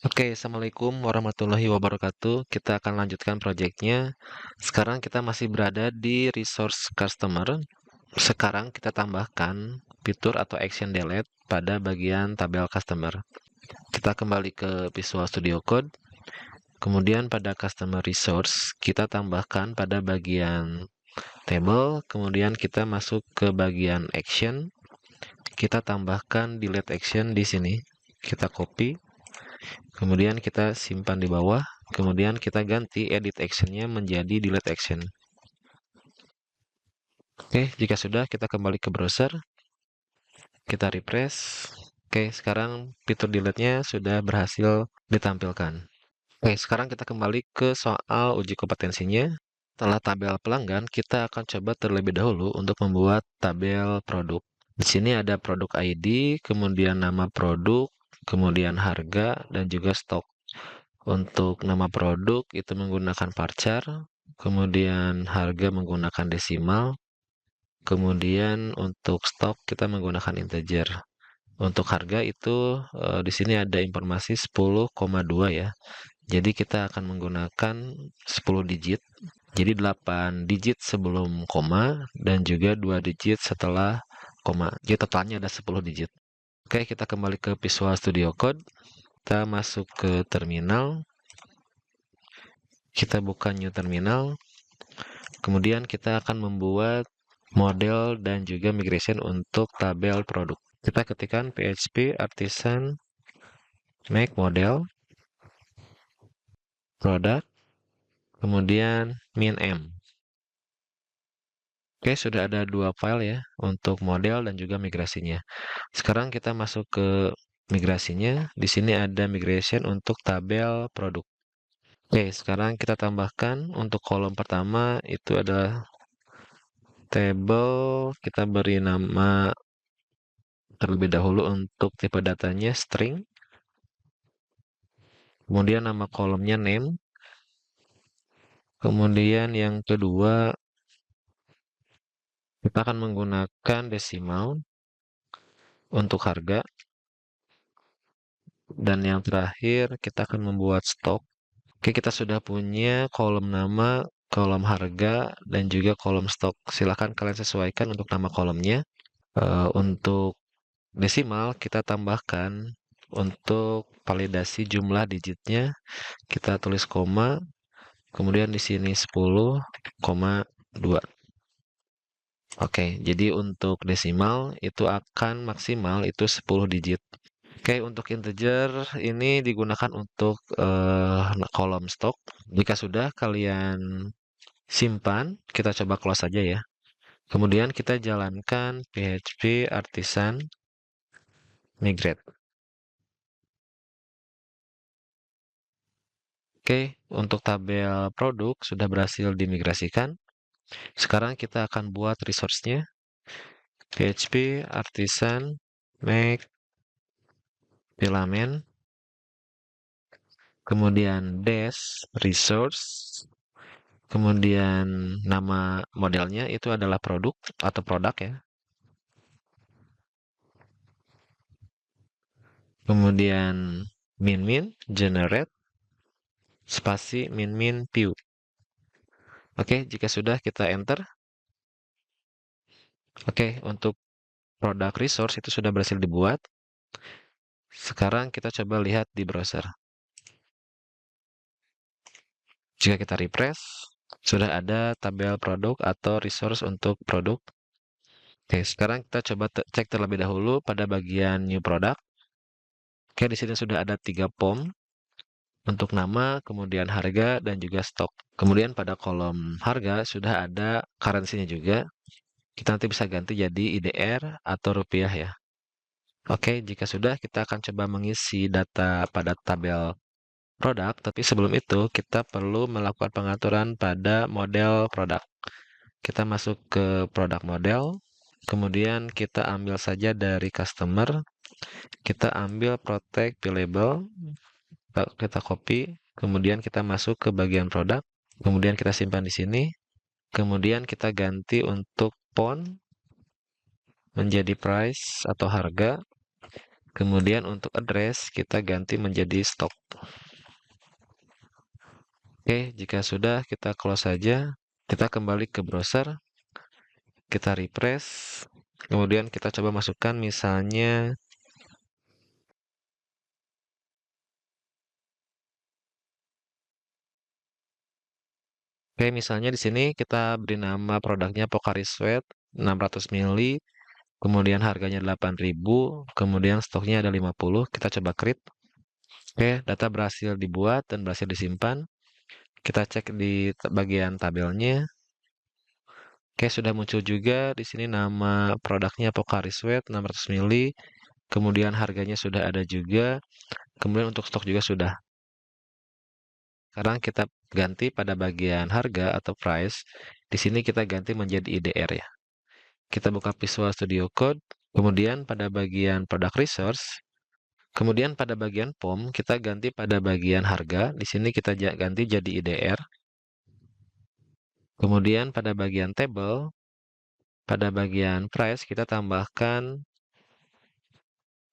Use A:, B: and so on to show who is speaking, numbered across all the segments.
A: Oke, Assalamualaikum warahmatullahi wabarakatuh. Kita akan lanjutkan proyeknya. Sekarang kita masih berada di resource customer. Sekarang kita tambahkan fitur atau action delete pada bagian tabel customer. Kita kembali ke Visual Studio Code. Kemudian pada customer resource, kita tambahkan pada bagian table. Kemudian kita masuk ke bagian action. Kita tambahkan delete action di sini. Kita copy. Kemudian kita simpan di bawah. Kemudian kita ganti edit actionnya menjadi delete action. Oke, jika sudah kita kembali ke browser. Kita refresh. Oke, sekarang fitur delete-nya sudah berhasil ditampilkan. Oke, sekarang kita kembali ke soal uji kompetensinya. Setelah tabel pelanggan, kita akan coba terlebih dahulu untuk membuat tabel produk. Di sini ada produk ID, kemudian nama produk, kemudian harga, dan juga stok. Untuk nama produk itu menggunakan varchar, kemudian harga menggunakan desimal, kemudian untuk stok kita menggunakan integer. Untuk harga itu di sini ada informasi 10,2 ya. Jadi kita akan menggunakan 10 digit. Jadi 8 digit sebelum koma dan juga 2 digit setelah koma. Jadi totalnya ada 10 digit. Oke, kita kembali ke Visual Studio Code. Kita masuk ke terminal. Kita buka new terminal. Kemudian kita akan membuat model dan juga migration untuk tabel produk. Kita ketikkan PHP artisan make model product, kemudian min_m. Oke, sudah ada dua file ya untuk model dan juga migrasinya. Sekarang kita masuk ke migrasinya. Di sini ada migration untuk tabel produk. Oke, sekarang kita tambahkan untuk kolom pertama itu adalah table. Kita beri nama terlebih dahulu untuk tipe datanya string. Kemudian nama kolomnya name. Kemudian yang kedua kita akan menggunakan desimal untuk harga. Dan yang terakhir kita akan membuat stok. Oke, kita sudah punya kolom nama, kolom harga, dan juga kolom stok. Silahkan kalian sesuaikan untuk nama kolomnya. Untuk desimal kita tambahkan untuk validasi jumlah digitnya. Kita tulis koma, kemudian di sini 10,2. Oke, jadi untuk desimal itu akan maksimal itu 10 digit. Oke, untuk integer ini digunakan untuk kolom stok. Jika sudah kalian simpan, kita coba close saja ya. Kemudian kita jalankan PHP artisan migrate. Oke, untuk tabel produk sudah berhasil dimigrasikan. Sekarang kita akan buat resource-nya. PHP artisan make filament, kemudian dash resource, kemudian nama modelnya itu adalah produk atau produk ya. Kemudian min generate spasi min view. Oke, jika sudah kita enter. Oke, untuk produk resource itu sudah berhasil dibuat. Sekarang kita coba lihat di browser. Jika kita refresh, sudah ada tabel produk atau resource untuk produk. Oke, sekarang kita coba cek terlebih dahulu pada bagian new product. Oke, di sini sudah ada 3 pom untuk nama, kemudian harga, dan juga stok. Kemudian pada kolom harga sudah ada currency-nya juga. Kita nanti bisa ganti jadi IDR atau rupiah ya. Oke, jika sudah kita akan coba mengisi data pada tabel produk, tapi sebelum itu kita perlu melakukan pengaturan pada model produk. Kita masuk ke produk model, kemudian kita ambil saja dari customer, kita ambil protect label, kita copy, kemudian kita masuk ke bagian produk, kemudian kita simpan di sini, kemudian kita ganti untuk font menjadi price atau harga, kemudian untuk address kita ganti menjadi stok. Oke, jika sudah kita close saja. Kita kembali ke browser, kita refresh, kemudian kita coba masukkan misalnya, oke misalnya di sini kita beri nama produknya Pocari Sweat 600 ml, kemudian harganya 8.000, kemudian stoknya ada 50, kita coba create. Oke, data berhasil dibuat dan berhasil disimpan. Kita cek di bagian tabelnya. Oke, sudah muncul juga di sini nama produknya Pocari Sweat 600 ml, kemudian harganya sudah ada juga, kemudian untuk stok juga sudah. Sekarang kita ganti pada bagian harga atau price. Di sini kita ganti menjadi IDR ya. Kita buka Visual Studio Code, kemudian pada bagian Product Resource, kemudian pada bagian POM kita ganti pada bagian harga. Di sini kita ganti jadi IDR. Kemudian pada bagian table, pada bagian price kita tambahkan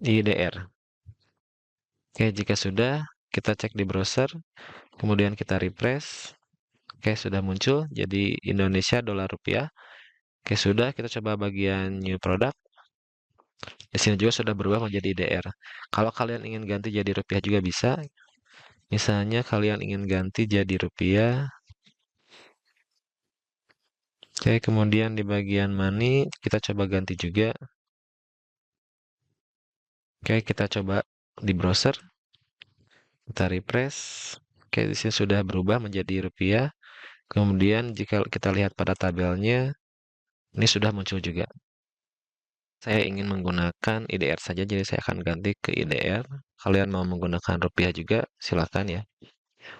A: IDR. Oke, jika sudah, kita cek di browser, kemudian kita refresh. Oke, sudah muncul jadi Indonesia dolar rupiah. Oke, sudah kita coba bagian new product. Di sini juga sudah berubah menjadi IDR. Kalau kalian ingin ganti jadi rupiah juga bisa. Misalnya kalian ingin ganti jadi rupiah. Oke, kemudian di bagian money kita coba ganti juga. Oke, kita coba di browser. Kita refresh. Oke, di sini sudah berubah menjadi rupiah. Kemudian jika kita lihat pada tabelnya, ini sudah muncul juga. Saya ingin menggunakan IDR saja, jadi saya akan ganti ke IDR. Kalian mau menggunakan rupiah juga, silakan ya.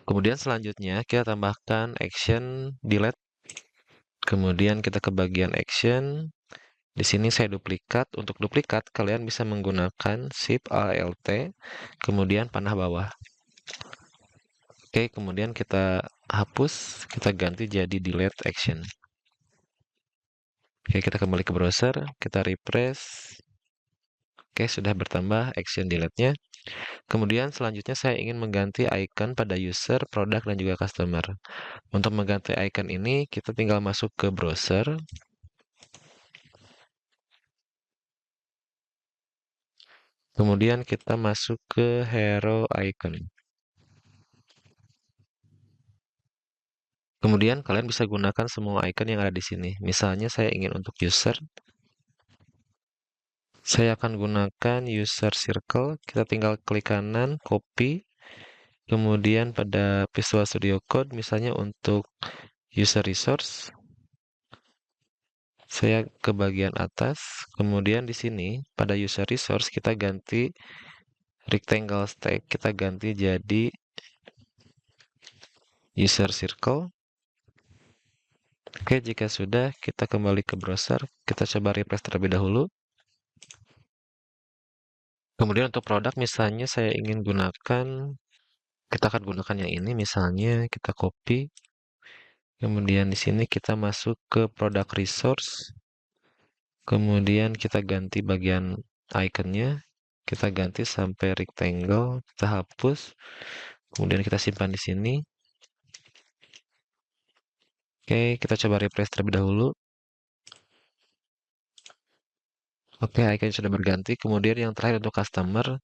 A: Kemudian selanjutnya kita tambahkan action delete. Kemudian kita ke bagian action. Di sini saya duplikat. Untuk duplikat kalian bisa menggunakan Shift Alt, kemudian panah bawah. Oke, kemudian kita hapus, kita ganti jadi delete action. Oke, kita kembali ke browser, kita refresh. Oke, sudah bertambah action delete-nya. Kemudian selanjutnya saya ingin mengganti icon pada user, produk, dan juga customer. Untuk mengganti icon ini, kita tinggal masuk ke browser. Kemudian kita masuk ke hero icon. Kemudian kalian bisa gunakan semua icon yang ada di sini. Misalnya saya ingin untuk user, saya akan gunakan user circle. Kita tinggal klik kanan, copy. Kemudian pada Visual Studio Code, misalnya untuk user resource, saya ke bagian atas. Kemudian di sini pada user resource kita ganti rectangle stack, kita ganti jadi user circle. Oke, jika sudah, kita kembali ke browser. Kita coba refresh terlebih dahulu. Kemudian untuk produk, misalnya saya ingin gunakan, kita akan gunakan yang ini. Misalnya kita copy. Kemudian di sini kita masuk ke product resource. Kemudian kita ganti bagian iconnya. Kita ganti sampai rectangle. Kita hapus. Kemudian kita simpan di sini. Oke, kita coba refresh terlebih dahulu. Oke, icon sudah berganti. Kemudian yang terakhir untuk customer,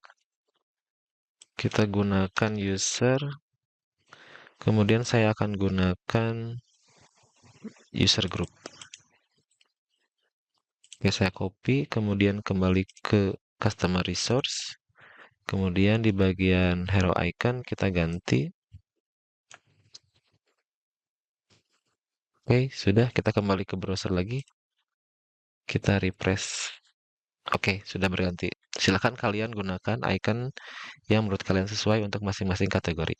A: kita gunakan user. Kemudian saya akan gunakan user group. Oke, saya copy, kemudian kembali ke customer resource. Kemudian di bagian hero icon kita ganti. Oke, sudah kita kembali ke browser lagi. Kita refresh. Oke, sudah berganti. Silakan kalian gunakan icon yang menurut kalian sesuai untuk masing-masing kategori.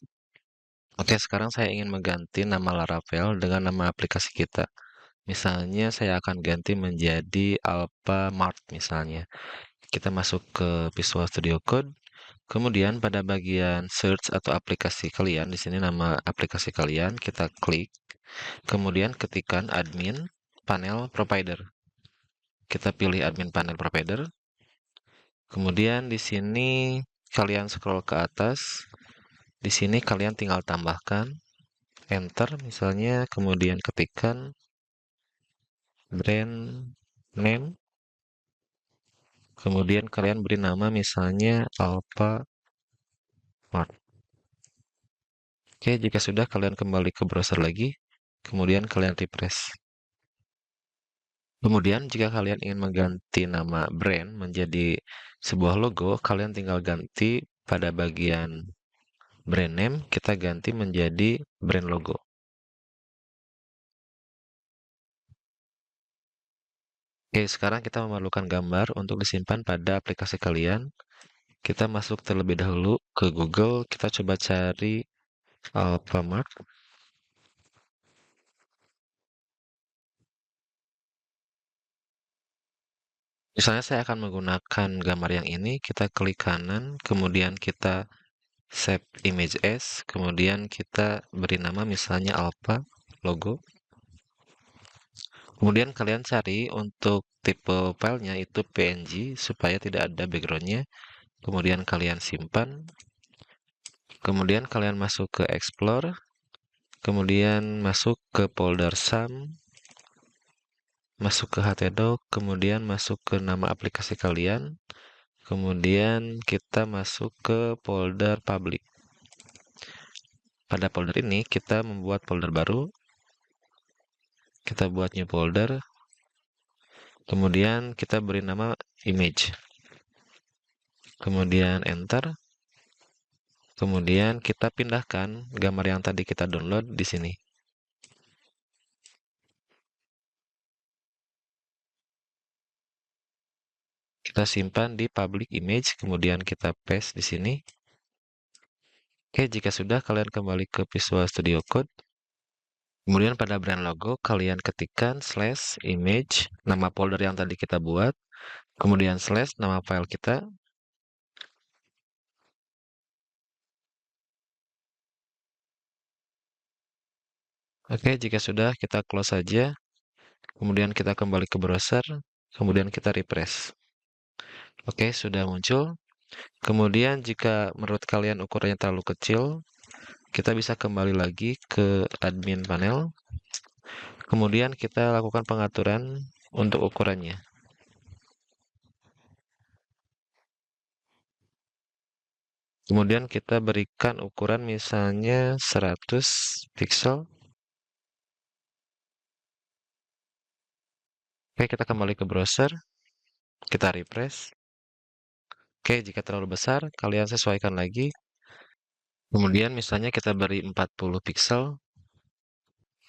A: Oke, sekarang saya ingin mengganti nama Laravel dengan nama aplikasi kita. Misalnya saya akan ganti menjadi Alfamart misalnya. Kita masuk ke Visual Studio Code. Kemudian pada bagian search atau aplikasi kalian, di sini nama aplikasi kalian, kita klik. Kemudian ketikkan admin panel provider. Kita pilih admin panel provider. Kemudian di sini kalian scroll ke atas. Di sini kalian tinggal tambahkan. enter misalnya, kemudian ketikkan brand name, kemudian kalian beri nama misalnya Alpha Mart. Oke, jika sudah kalian kembali ke browser lagi, kemudian kalian refresh. Kemudian jika kalian ingin mengganti nama brand menjadi sebuah logo, kalian tinggal ganti pada bagian brand name, kita ganti menjadi brand logo. Oke, sekarang kita memerlukan gambar untuk disimpan pada aplikasi kalian. Kita masuk terlebih dahulu ke Google, kita coba cari Alfamart. Misalnya saya akan menggunakan gambar yang ini, kita klik kanan, kemudian kita save image as, kemudian kita beri nama misalnya Alpha logo. Kemudian kalian cari untuk tipe filenya itu PNG supaya tidak ada backgroundnya. Kemudian kalian simpan. Kemudian kalian masuk ke Explore. Kemudian masuk ke folder SAM. Masuk ke htdoc. Kemudian masuk ke nama aplikasi kalian. Kemudian kita masuk ke folder public. Pada folder ini kita membuat folder baru. Kita buat new folder. Kemudian kita beri nama image. Kemudian enter. Kemudian kita pindahkan gambar yang tadi kita download di sini. Kita simpan di public image, kemudian kita paste di sini. Oke, jika sudah kalian kembali ke Visual Studio Code. Kemudian pada brand logo kalian ketikkan /image, nama folder yang tadi kita buat. Kemudian / nama file kita. Oke, jika sudah kita close saja. Kemudian kita kembali ke browser. Kemudian kita refresh. Oke, sudah muncul. Kemudian jika menurut kalian ukurannya terlalu kecil, kita bisa kembali lagi ke admin panel. Kemudian kita lakukan pengaturan untuk ukurannya. Kemudian kita berikan ukuran misalnya 100 pixel. Oke, kita kembali ke browser. Kita refresh. Oke, jika terlalu besar, kalian sesuaikan lagi. Kemudian misalnya kita beri 40 pixel.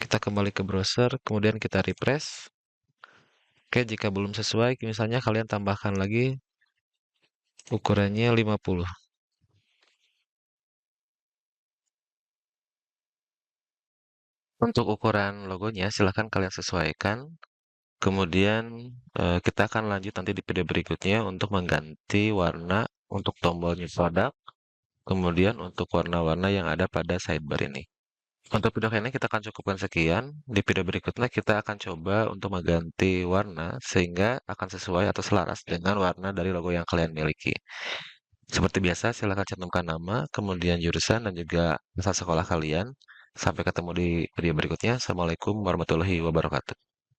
A: Kita kembali ke browser, kemudian kita refresh. Oke, jika belum sesuai, misalnya kalian tambahkan lagi ukurannya 50. Untuk ukuran logonya, silahkan kalian sesuaikan. Kemudian kita akan lanjut nanti di video berikutnya untuk mengganti warna untuk tombol new product. Kemudian untuk warna-warna yang ada pada sidebar ini. Untuk video kali ini kita akan cukupkan sekian. Di video berikutnya kita akan coba untuk mengganti warna sehingga akan sesuai atau selaras dengan warna dari logo yang kalian miliki. Seperti biasa, silakan cantumkan nama, kemudian jurusan, dan juga asal sekolah kalian. Sampai ketemu di video berikutnya. Assalamualaikum warahmatullahi wabarakatuh.